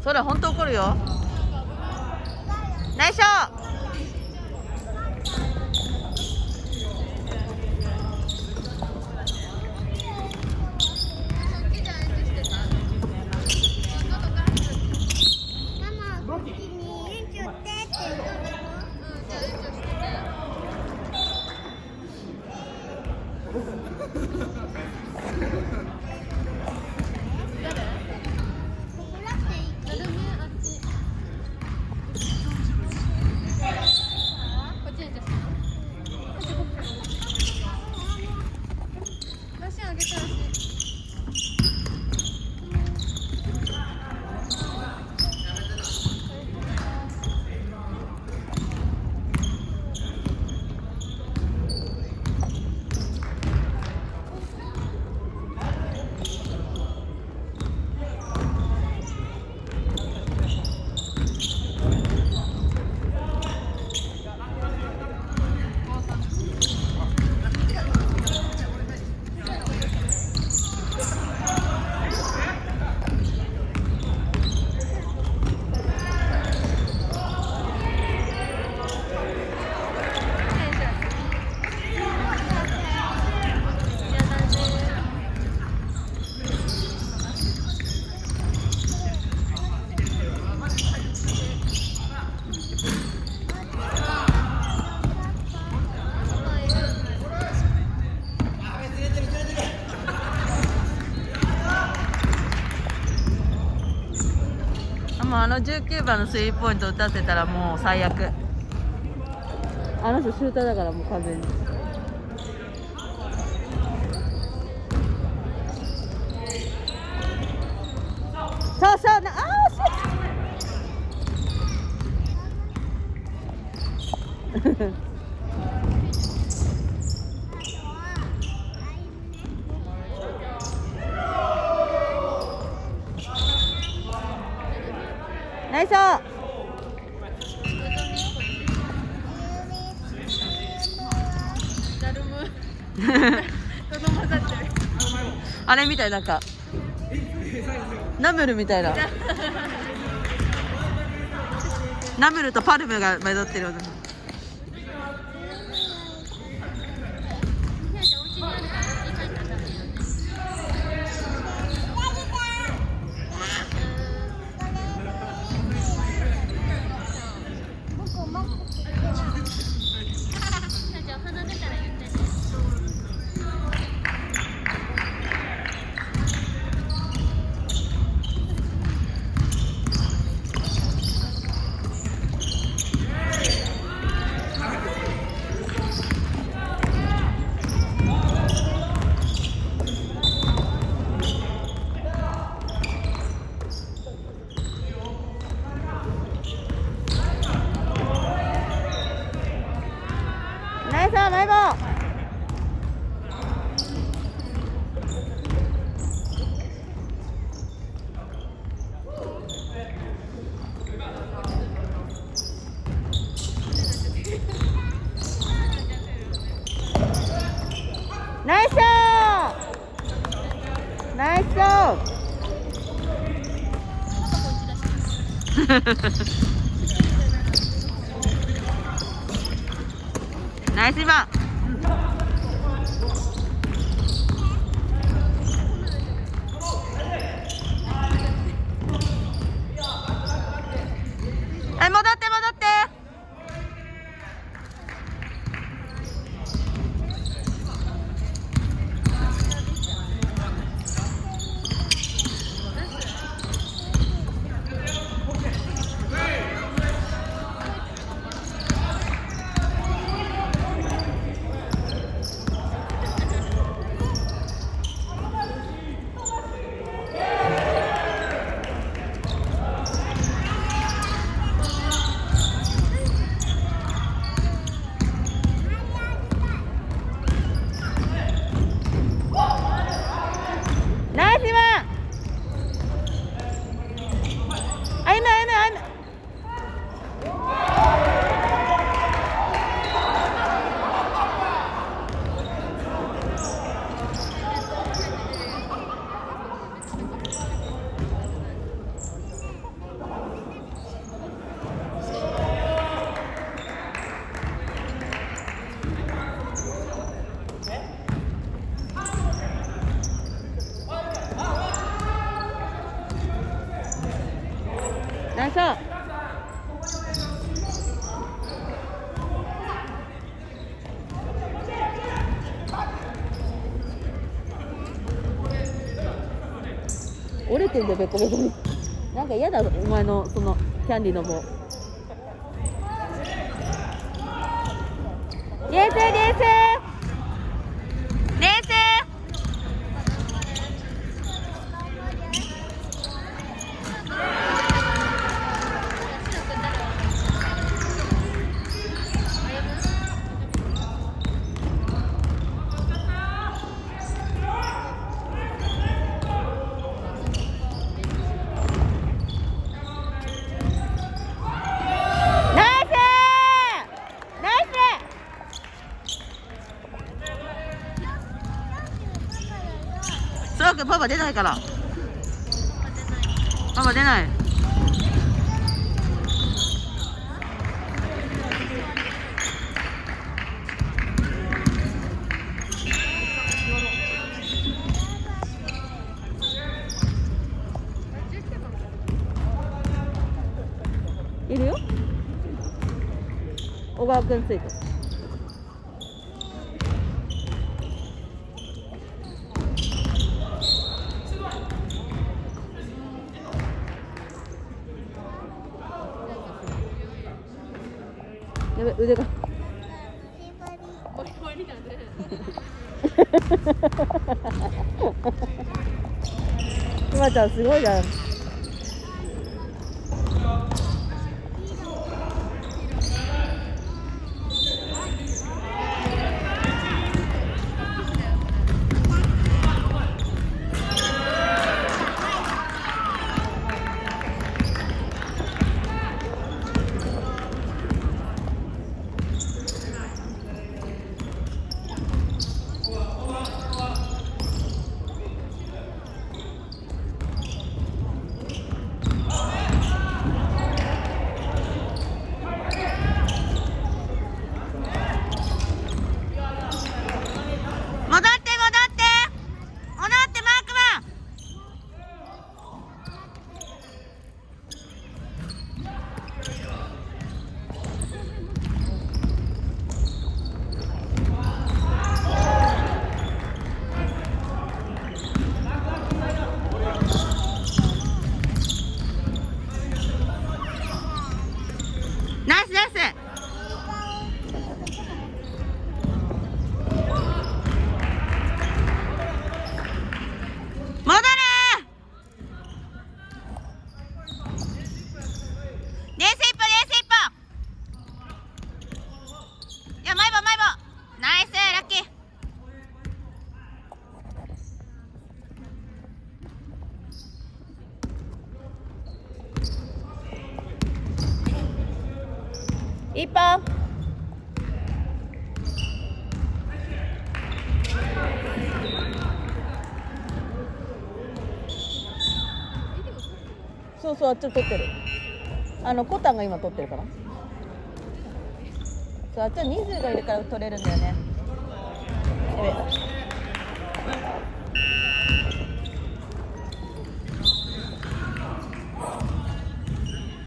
それ本当怒るよ。ナイスショー。あの19番のスリーポイント打たせたらもう最悪。あの人シューターだからもう完全に。そうそうな、ナイスー。あれみたい、なんかナムルみたいな。ナムルとパルムが混ざってるような。ナイスー、マイボー。ナイスー、ナイスー。ナイスバン。はい、戻って戻って。さ折れてるんだよベコベコに。なんか嫌だお前のそのキャンディーの棒。冷静冷静冷静。パパ出ないから。パパ出ない。いるよ。小川くんついて。やべ、腕が。ひまちゃんすごいじゃん。ナイスナイス。戻れ。冷静一歩冷静一歩。いや前棒前棒。ナイスラッキー。一本。そうそう、あっちを取ってる。コタンが今取ってるから。そう、あっちは人数がいるから取れるんだよね。やべ。